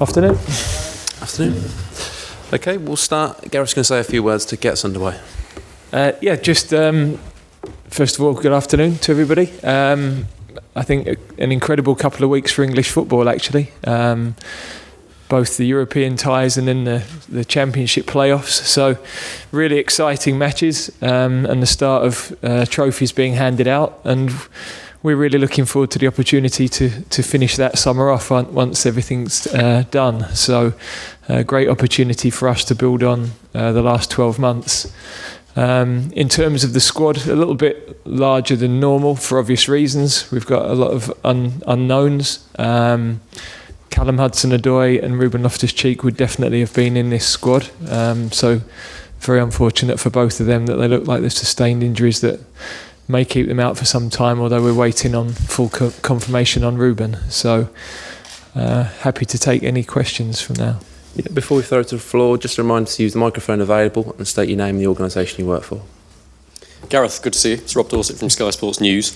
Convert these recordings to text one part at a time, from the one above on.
Afternoon. Afternoon. Okay, we'll start. Gareth's going to say a few words to get us underway. First of all, good afternoon to everybody. I think an incredible couple of weeks for English football, actually. Both the European ties and then the Championship playoffs. So really exciting matches and the start of trophies being handed out. And we're really looking forward to the opportunity to finish that summer off once everything's done. So a great opportunity for us to build on the last 12 months. In terms of the squad, a little bit larger than normal for obvious reasons. We've got a lot of unknowns. Callum Hudson-Odoi and Ruben Loftus-Cheek would definitely have been in this squad. So very unfortunate for both of them that they look like they've sustained injuries that may keep them out for some time, although we're waiting on full confirmation on Ruben. So happy to take any questions from now. Yeah, before we throw it to the floor, just a reminder to use the microphone available and state your name and the organisation you work for. Gareth, good to see you. It's Rob Dorset from Sky Sports News.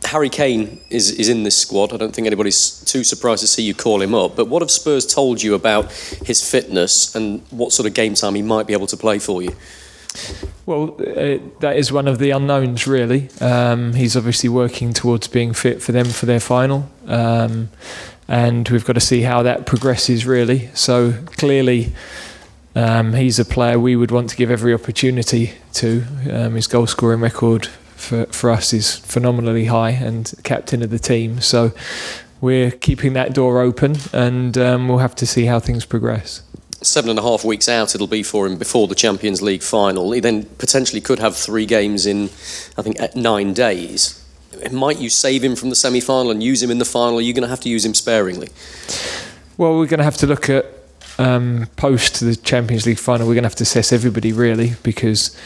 Harry Kane is in this squad. I don't think anybody's too surprised to see you call him up. But what have Spurs told you about his fitness and what sort of game time he might be able to play for you? Well, that is one of the unknowns, really. He's obviously working towards being fit for them for their final. And we've got to see how that progresses, really. So clearly, he's a player we would want to give every opportunity to. His goal-scoring record for us is phenomenally high and captain of the team. So we're keeping that door open and we'll have to see how things progress. 7.5 weeks out it'll be for him before the Champions League final. He then potentially could have 3 games in, I think, 9 days. Might you save him from the semi-final and use him in the final? Are you going to have to use him sparingly? Well, we're going to have to look at post the Champions League final. We're going to have to assess everybody, really, because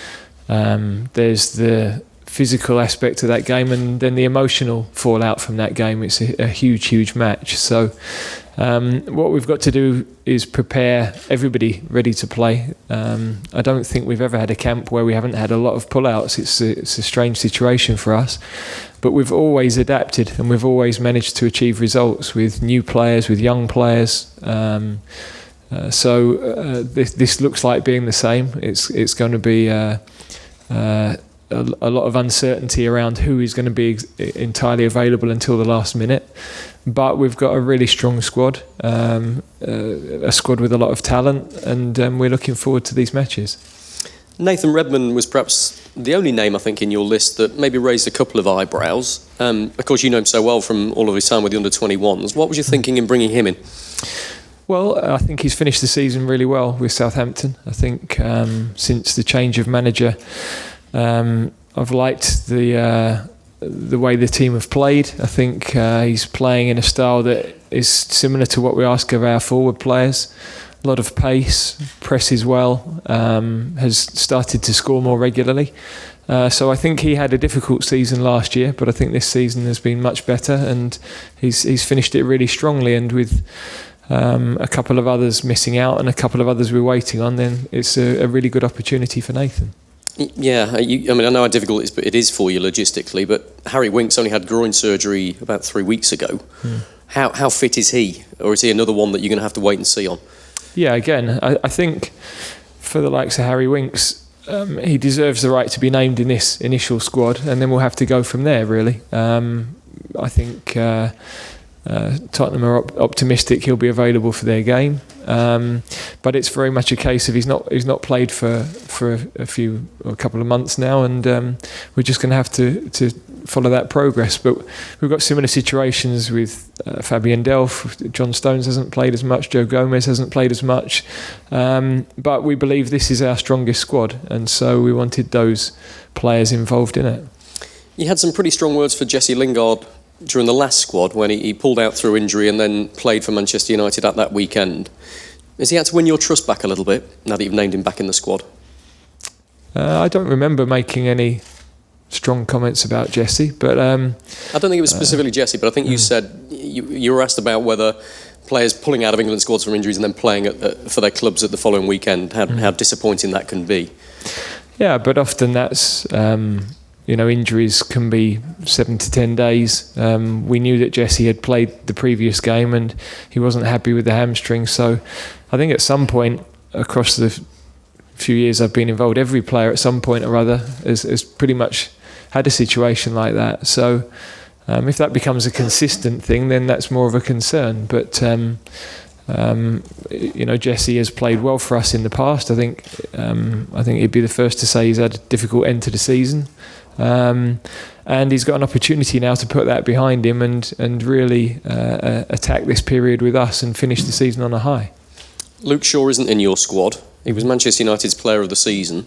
there's the physical aspect of that game and then the emotional fallout from that game. It's a huge match. So what we've got to do is prepare everybody ready to play. I don't think we've ever had a camp where we haven't had a lot of pullouts. It's a strange situation for us, but we've always adapted and we've always managed to achieve results with new players, with young players. So this looks like being the same. It's going to be a lot of uncertainty around who is going to be entirely available until the last minute. But we've got a really strong squad, a squad with a lot of talent, and we're looking forward to these matches. Nathan Redmond was perhaps the only name, I think, in your list that maybe raised a couple of eyebrows. Of course, you know him so well from all of his time with the under-21s. What was your thinking in bringing him in? Well, I think he's finished the season really well with Southampton. I think since the change of manager, I've liked the way the team have played. I think he's playing in a style that is similar to what we ask of our forward players. A lot of pace, presses well, has started to score more regularly. So I think he had a difficult season last year, but I think this season has been much better and he's finished it really strongly, and with a couple of others missing out and a couple of others we're waiting on, then it's a really good opportunity for Nathan. Yeah, I know how difficult it is for you logistically, but Harry Winks only had groin surgery about 3 weeks ago. How fit is he? Or is he another one that you're going to have to wait and see on? Yeah, again, I think for the likes of Harry Winks, he deserves the right to be named in this initial squad, and then we'll have to go from there, really. I think Tottenham are optimistic he'll be available for their game, but it's very much a case of he's not played for a couple of months now, and we're just going to have to follow that progress. But we've got similar situations with Fabian Delph. John Stones hasn't played as much, Joe Gomez hasn't played as much, but we believe this is our strongest squad, and so we wanted those players involved in it. You had some pretty strong words for Jesse Lingard during the last squad when he pulled out through injury and then played for Manchester United at that weekend. Has he had to win your trust back a little bit now that you've named him back in the squad? I don't remember making any strong comments about Jesse, but I don't think it was specifically Jesse, but I think you said you were asked about whether players pulling out of England squads from injuries and then playing for their clubs at the following weekend, how disappointing that can be. Yeah, but often that's injuries can be 7 to 10 days. We knew that Jesse had played the previous game and he wasn't happy with the hamstring. So I think at some point across the few years I've been involved, every player at some point or other has pretty much had a situation like that. So if that becomes a consistent thing, then that's more of a concern. But Jesse has played well for us in the past. I think he'd be the first to say he's had a difficult end to the season, and he's got an opportunity now to put that behind him and really attack this period with us and finish the season on a high. Luke Shaw isn't in your squad. He was Manchester United's player of the season.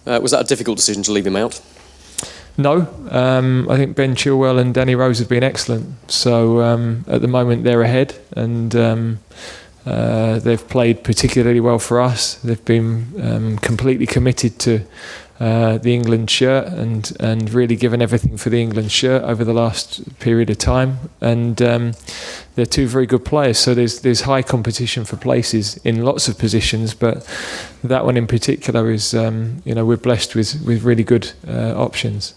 Was that a difficult decision to leave him out? No, I think Ben Chilwell and Danny Rose have been excellent. So at the moment they're ahead, and they've played particularly well for us. They've been completely committed to the England shirt and really given everything for the England shirt over the last period of time. And they're two very good players. So there's high competition for places in lots of positions, but that one in particular is we're blessed with really good options.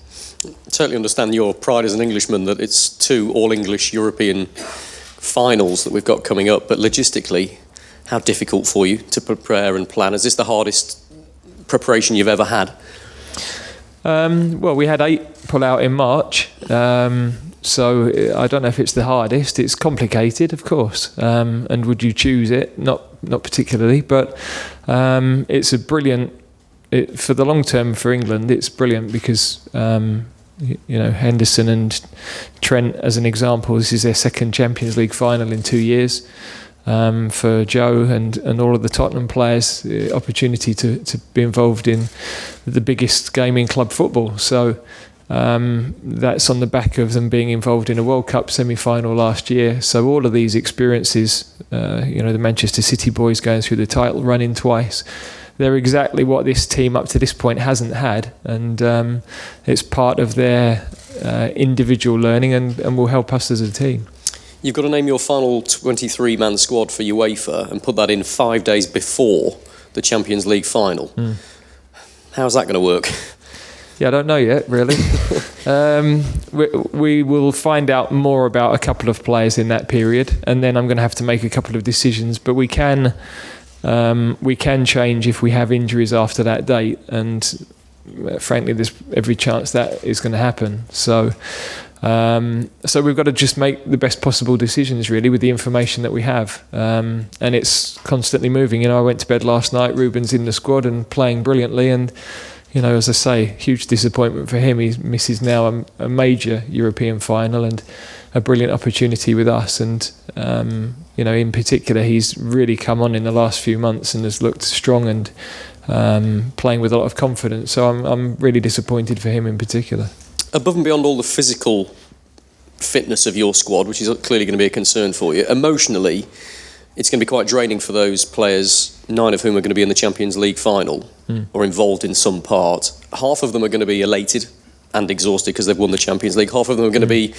Totally understand your pride as an Englishman that it's 2 all-English European finals that we've got coming up, but logistically, how difficult for you to prepare and plan? Is this the hardest preparation you've ever had? Well, we had 8 pull out in March, so I don't know if it's the hardest. It's complicated, of course, and would you choose it? Not particularly, but it's a brilliant. For the long term for England, it's brilliant because Henderson and Trent, as an example, this is their second Champions League final in 2 years. For Joe and all of the Tottenham players, the opportunity to be involved in the biggest game in club football. So that's on the back of them being involved in a World Cup semi-final last year. So all of these experiences, the Manchester City boys going through the title run-in twice, they're exactly what this team up to this point hasn't had, and it's part of their individual learning and will help us as a team. You've got to name your final 23-man squad for UEFA and put that in 5 days before the Champions League final. How's that going to work? Yeah, I don't know yet, really. We will find out more about a couple of players in that period, and then I'm going to have to make a couple of decisions. But we can change if we have injuries after that date, and frankly, there's every chance that is going to happen. So we've got to just make the best possible decisions, really, with the information that we have. And it's constantly moving. I went to bed last night, Ruben's in the squad and playing brilliantly. And, as I say, huge disappointment for him. He misses now a major European final and a brilliant opportunity with us. And, in particular, he's really come on in the last few months and has looked strong and playing with a lot of confidence. So I'm really disappointed for him in particular. Above and beyond all the physical fitness of your squad, which is clearly going to be a concern for you, emotionally, it's going to be quite draining for those players, 9 of whom are going to be in the Champions League final or involved in some part. Half of them are going to be elated and exhausted because they've won the Champions League. Half of them are going to be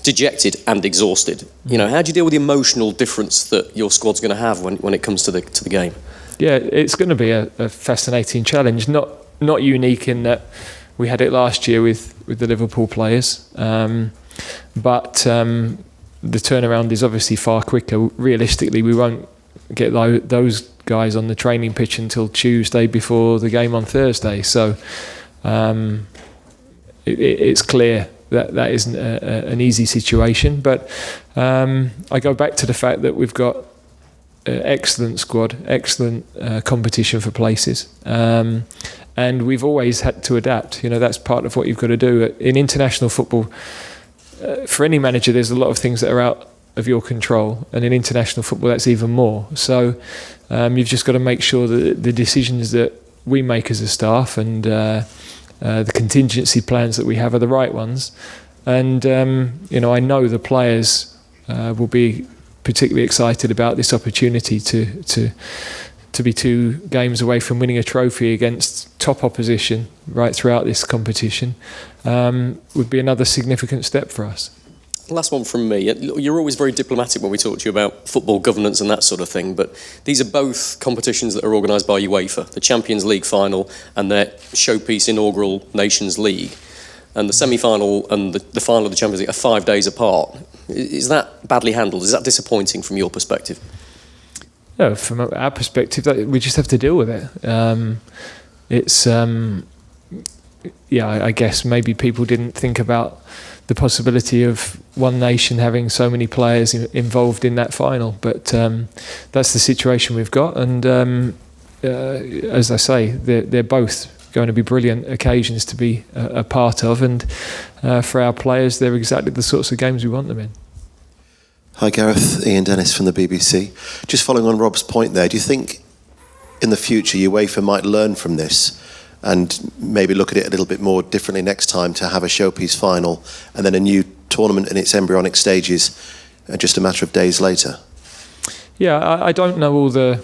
dejected and exhausted. How do you deal with the emotional difference that your squad's going to have when it comes to the game? Yeah, it's going to be a fascinating challenge. Not unique in that we had it last year with the Liverpool players, but the turnaround is obviously far quicker. Realistically, we won't get those guys on the training pitch until Tuesday before the game on Thursday. So it's clear that isn't an easy situation. But I go back to the fact that we've got excellent squad, excellent competition for places. And we've always had to adapt. That's part of what you've got to do. In international football, for any manager, there's a lot of things that are out of your control. And in international football, that's even more. So you've just got to make sure that the decisions that we make as a staff and the contingency plans that we have are the right ones. And, I know the players will be particularly excited about this opportunity to be 2 games away from winning a trophy against top opposition right throughout this competition would be another significant step for us. Last one from me. You're always very diplomatic when we talk to you about football governance and that sort of thing, but these are both competitions that are organised by UEFA, the Champions League final and their showpiece inaugural Nations League. and the semi-final and the final of the Champions League are 5 days apart. Is that badly handled? Is that disappointing from your perspective? No, from our perspective, we just have to deal with it. I guess maybe people didn't think about the possibility of one nation having so many players involved in that final, but that's the situation we've got. And as I say, they're both going to be brilliant occasions to be a part of, and for our players, they're exactly the sorts of games we want them in. Hi Gareth, Ian Dennis from the BBC. Just following on Rob's point there, do you think in the future UEFA might learn from this and maybe look at it a little bit more differently next time, to have a showpiece final and then a new tournament in its embryonic stages just a matter of days later? Yeah, I don't know all the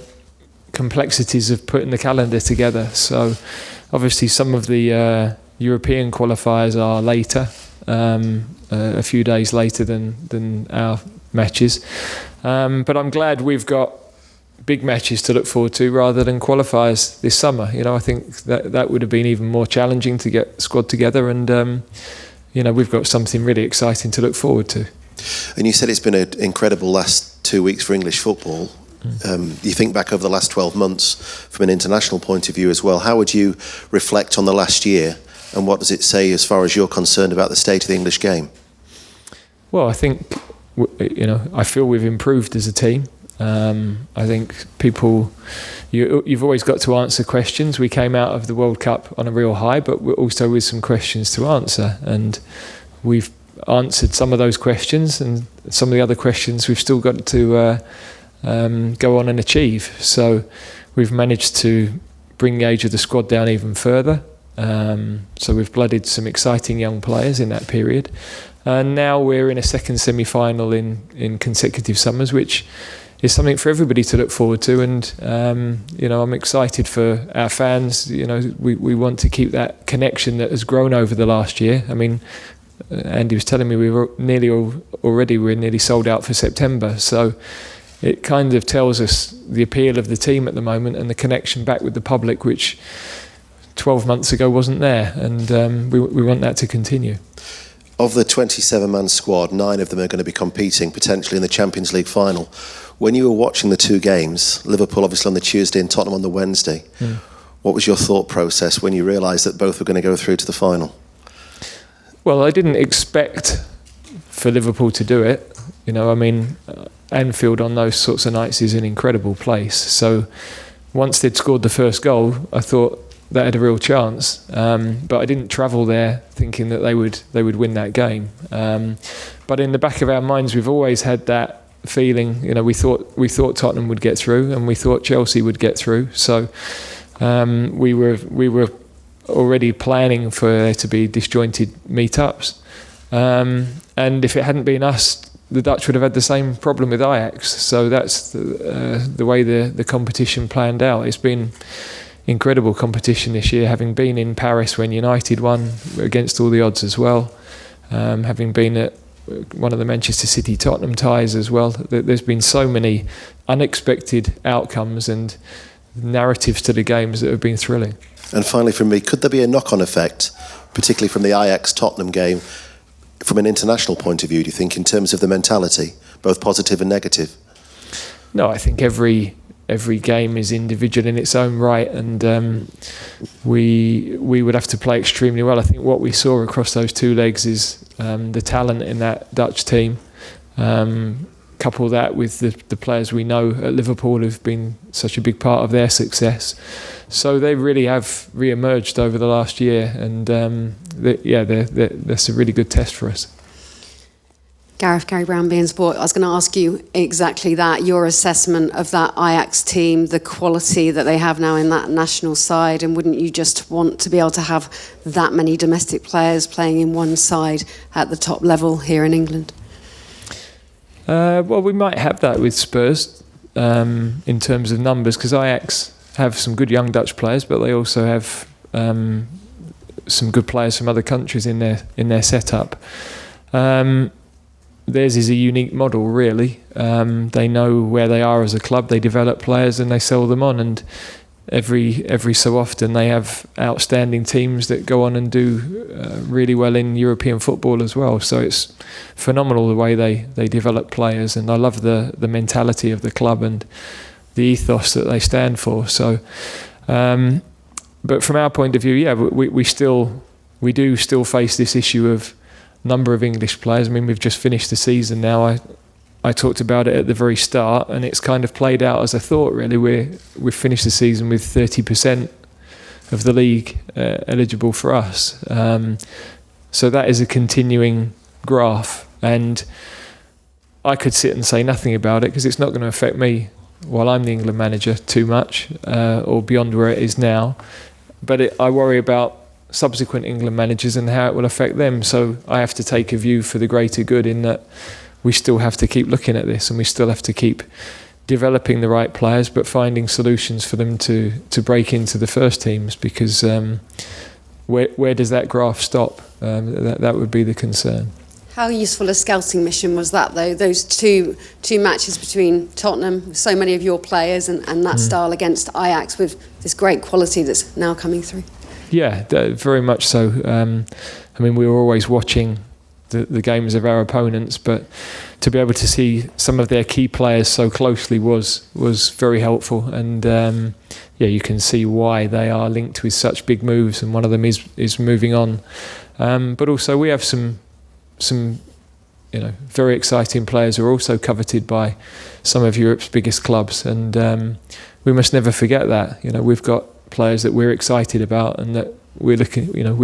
complexities of putting the calendar together. So obviously some of the European qualifiers are later, a few days later than our matches. But I'm glad we've got big matches to look forward to rather than qualifiers this summer. I think that would have been even more challenging to get squad together, and we've got something really exciting to look forward to. And you said it's been an incredible last 2 weeks for English football. You think back over the last 12 months from an international point of view as well. How would you reflect on the last year, and what does it say as far as you're concerned about the state of the English game? Well, I think I feel we've improved as a team. I think you've always got to answer questions. We came out of the World Cup on a real high, but we're also with some questions to answer, and we've answered some of those questions, and some of the other questions we've still got to go on and achieve. So we've managed to bring the age of the squad down even further. So we've blooded some exciting young players in that period, and now we're in a second semi-final in consecutive summers, which is something for everybody to look forward to. And I'm excited for our fans. We want to keep that connection that has grown over the last year. I mean, Andy was telling me we're nearly sold out for September, so it kind of tells us the appeal of the team at the moment and the connection back with the public, which 12 months ago wasn't there, and we want that to continue. Of the 27-man squad, 9 of them are going to be competing potentially in the Champions League final. When you were watching the two games, Liverpool obviously on the Tuesday and Tottenham on the Wednesday, what was your thought process when you realised that both were going to go through to the final? Well, I didn't expect for Liverpool to do it. Anfield on those sorts of nights is an incredible place. So once they'd scored the first goal, I thought they had a real chance. But I didn't travel there thinking that they would win that game. But in the back of our minds, we've always had that feeling. We thought Tottenham would get through, and we thought Chelsea would get through. So we were already planning for there to be disjointed meetups. And if it hadn't been us, the Dutch would have had the same problem with Ajax. So that's the way the competition planned out. It's been incredible competition this year, having been in Paris when United won against all the odds as well, having been at one of the Manchester City Tottenham ties as well. There's been so many unexpected outcomes and narratives to the games that have been thrilling. And finally from me, could there be a knock-on effect, particularly from the Ajax-Tottenham game, from an international point of view, do you think, in terms of the mentality, both positive and negative? No, I think every game is individual in its own right, and we would have to play extremely well. I think what we saw across those two legs is the talent in that Dutch team. Couple that with the players we know at Liverpool who've been such a big part of their success. So they really have re-emerged over the last year, and that's a really good test for us. Gary Brown, BeanymanSports. I was going to ask you exactly that, your assessment of that Ajax team, the quality that they have now in that national side, and wouldn't you just want to be able to have that many domestic players playing in one side at the top level here in England? Well, we might have that with Spurs in terms of numbers, because Ajax have some good young Dutch players, but they also have some good players from other countries in their setup. Theirs is a unique model, really. They know where they are as a club, they develop players and they sell them on, and every so often they have outstanding teams that go on and do really well in European football as well. So it's phenomenal the way they develop players, and I love the mentality of the club and the ethos that they stand for. So, but from our point of view, yeah, we do still face this issue of number of English players. I mean, we've just finished the season now. I talked about it at the very start, and it's kind of played out as I thought, really. We've finished the season with 30% of the league eligible for us. So that is a continuing graph, and I could sit and say nothing about it because it's not going to affect me while I'm the England manager too much, or beyond where it is now. But I worry about subsequent England managers and how it will affect them. So I have to take a view for the greater good, in that we still have to keep looking at this, and we still have to keep developing the right players, but finding solutions for them to break into the first teams, because where does that graph stop? That would be the concern. How useful a scouting mission was that, though? Those two matches between Tottenham, with so many of your players, and that style against Ajax with this great quality that's now coming through. Yeah, very much so. I mean, we were always watching the games of our opponents, but to be able to see some of their key players so closely was very helpful. And yeah, you can see why they are linked with such big moves, and one of them is moving on. But also we have some very exciting players who are also coveted by some of Europe's biggest clubs, and we must never forget that. We've got players that we're excited about and that we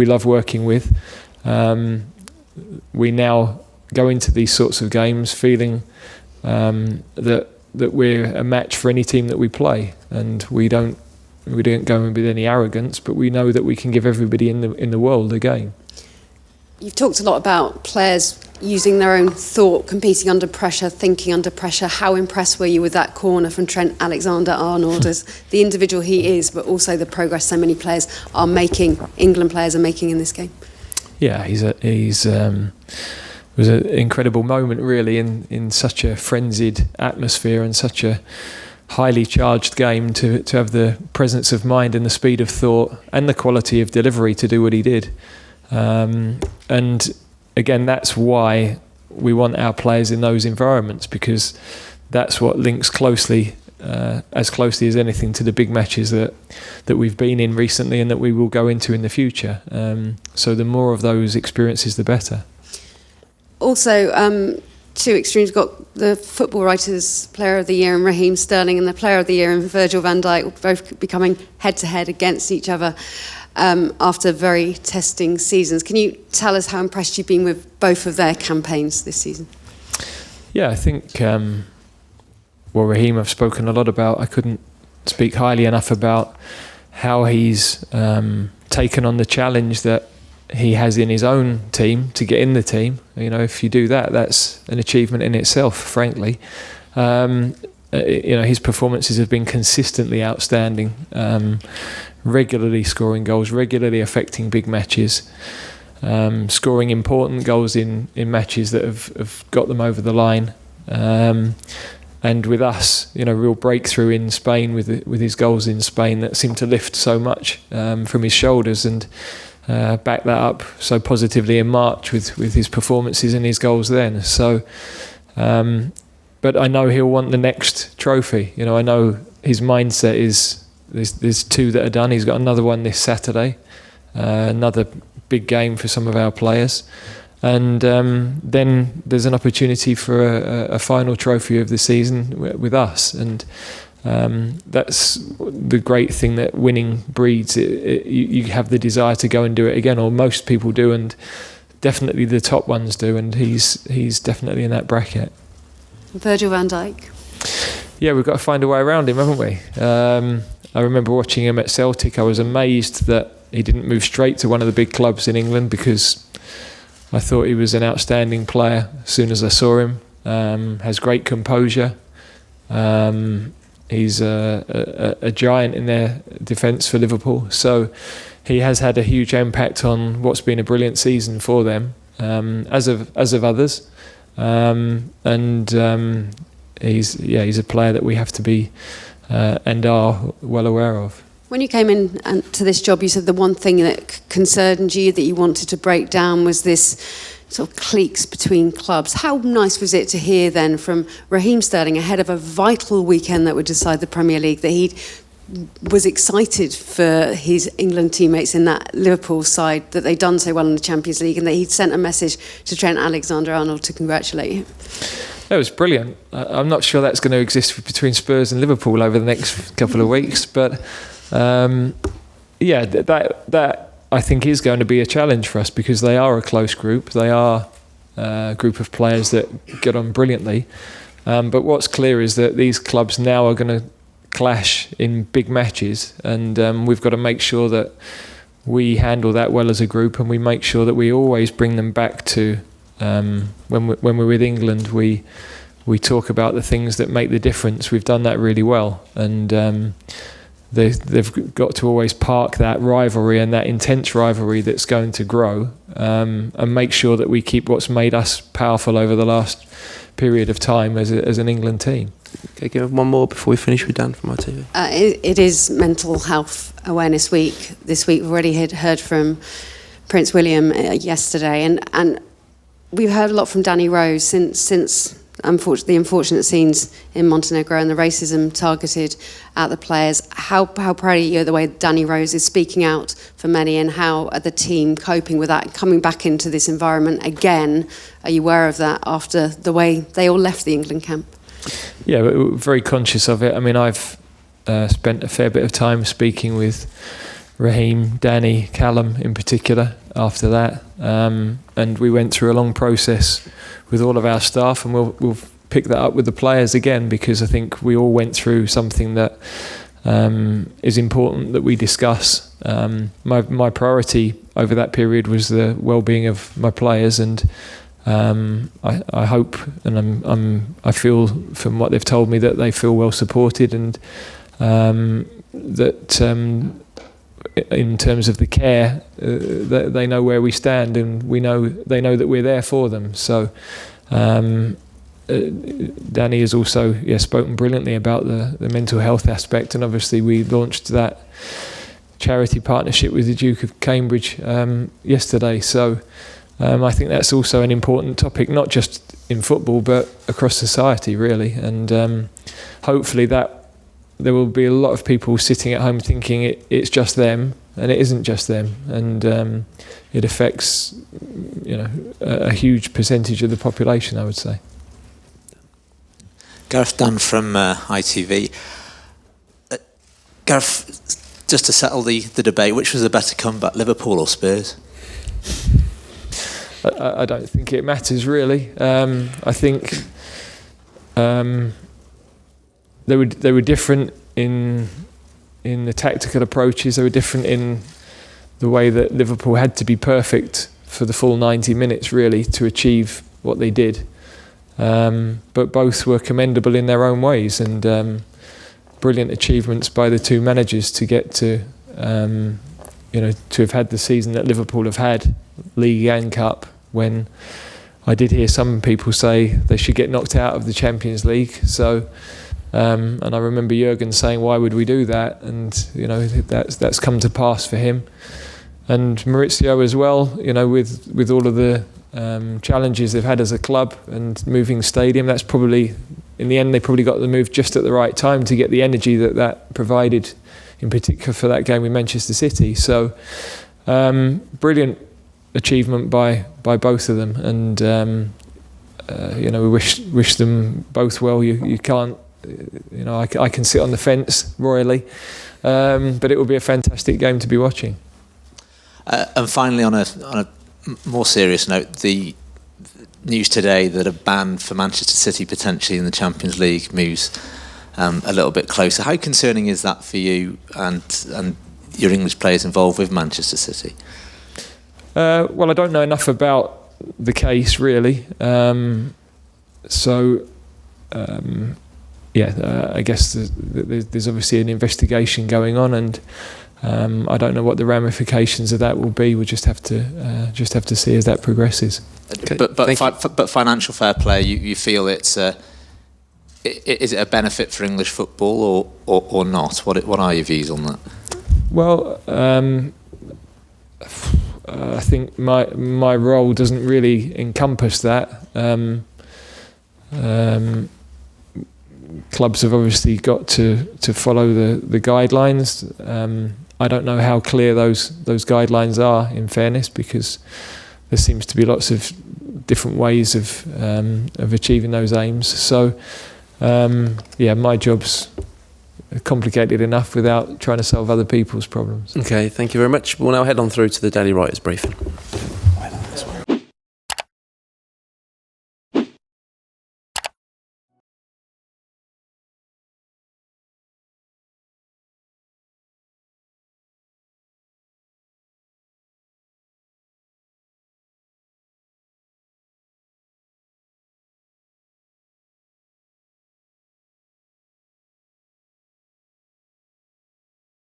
love working with. We now go into these sorts of games feeling that we're a match for any team that we play, and we don't go in with any arrogance, but we know that we can give everybody in the world a game. You've talked a lot about players using their own thought, competing under pressure, thinking under pressure. How impressed were you with that corner from Trent Alexander-Arnold as the individual he is, but also the progress so many players are making, England players are making in this game? Yeah, it was an incredible moment, really, in such a frenzied atmosphere and such a highly charged game, to have the presence of mind and the speed of thought and the quality of delivery to do what he did. And again, that's why we want our players in those environments, because that's what links closely as anything to the big matches that we've been in recently and that we will go into in the future. So the more of those experiences, the better. Also, two extremes. You've got the Football Writers Player of the Year in Raheem Sterling, and the Player of the Year in Virgil van Dijk, both becoming head-to-head against each other after very testing seasons. Can you tell us how impressed you've been with both of their campaigns this season? Yeah, I think Raheem I've spoken a lot about. I couldn't speak highly enough about how he's taken on the challenge that he has in his own team to get in the team. If you do that, that's an achievement in itself, frankly. His performances have been consistently outstanding, regularly scoring goals, regularly affecting big matches, scoring important goals in matches that have got them over the line. And with us, real breakthrough in Spain with his goals in Spain that seemed to lift so much from his shoulders, and back that up so positively in March with his performances and his goals then. So, but I know he'll want the next trophy. I know his mindset is there's two that are done. He's got another one this Saturday, another big game for some of our players. And then there's an opportunity for a final trophy of the season with us, and that's the great thing that winning breeds. You have the desire to go and do it again, or most people do, and definitely the top ones do, and he's definitely in that bracket. Virgil van Dijk. Yeah, we've got to find a way around him, haven't we? I remember watching him at Celtic. I was amazed that he didn't move straight to one of the big clubs in England, because I thought he was an outstanding player as soon as I saw him. Has great composure. He's a giant in their defence for Liverpool. So he has had a huge impact on what's been a brilliant season for them, as of others. He's a player that we have to be and are well aware of. When you came in to this job, you said the one thing that concerned you, that you wanted to break down, was this sort of cliques between clubs. How nice was it to hear then from Raheem Sterling, ahead of a vital weekend that would decide the Premier League, that he was excited for his England teammates in that Liverpool side, that they'd done so well in the Champions League, and that he'd sent a message to Trent Alexander-Arnold to congratulate him? That was brilliant. I'm not sure that's going to exist between Spurs and Liverpool over the next couple of weeks, but that I think is going to be a challenge for us, because they are a close group. They are a group of players that get on brilliantly. But what's clear is that these clubs now are going to clash in big matches, and we've got to make sure that we handle that well as a group, and we make sure that we always bring them back to when we're with England. We talk about the things that make the difference. We've done that really well, and they've got to always park that rivalry and that intense rivalry that's going to grow, and make sure that we keep what's made us powerful over the last period of time as an England team. Okay, give one more before we finish with Dan from ITV. It is Mental Health Awareness Week this week. We've already heard from Prince William yesterday, and we've heard a lot from Danny Rose since the unfortunate scenes in Montenegro and the racism targeted at the players. How proud are you of the way Danny Rose is speaking out for many, and how are the team coping with that, coming back into this environment again? Are you aware of that after the way they all left the England camp? Yeah, we're very conscious of it. I mean, I've spent a fair bit of time speaking with Raheem, Danny, Callum in particular after that, and we went through a long process with all of our staff, and we'll pick that up with the players again, because I think we all went through something that is important that we discuss. My priority over that period was the well-being of my players, and I hope, and I feel from what they've told me, that they feel well supported, and that in terms of the care, they know where we stand, and they know that we're there for them. So Danny has also spoken brilliantly about the mental health aspect, and obviously we launched that charity partnership with the Duke of Cambridge yesterday. So I think that's also an important topic, not just in football but across society really, and hopefully that there will be a lot of people sitting at home thinking it's just them, and it isn't just them, and it affects a huge percentage of the population, I would say. Gareth, Dan from ITV. Gareth, just to settle the debate, which was the better comeback, Liverpool or Spurs? I don't think it matters really. I think they were different in the tactical approaches. They were different in the way that Liverpool had to be perfect for the full 90 minutes really to achieve what they did. But both were commendable in their own ways, and brilliant achievements by the two managers to get to have had the season that Liverpool have had, League and Cup, when I did hear some people say they should get knocked out of the Champions League. So, and I remember Jurgen saying, "Why would we do that?" And that's come to pass for him, and Maurizio as well. With all of the challenges they've had as a club and moving stadium, that's probably, in the end, they probably got the move just at the right time to get the energy that provided, in particular for that game with Manchester City. So, brilliant achievement by both of them, and we wish them both well. You can't, I can sit on the fence royally, but it will be a fantastic game to be watching. And finally, on a more serious note, the news today that a ban for Manchester City potentially in the Champions League moves a little bit closer. How concerning is that for you and your English players involved with Manchester City? Well, I don't know enough about the case really, I guess there's obviously an investigation going on, and I don't know what the ramifications of that will be. We'll just have to see as that progresses. Okay. But financial fair play, you feel is it a benefit for English football or not? What are your views on that? Well, I think my role doesn't really encompass that. Clubs have obviously got to follow the guidelines. I don't know how clear those guidelines are, in fairness, because there seems to be lots of different ways of achieving those aims. So, my job's complicated enough without trying to solve other people's problems. Okay, thank you very much. We'll now head on through to the Daily Writers Briefing.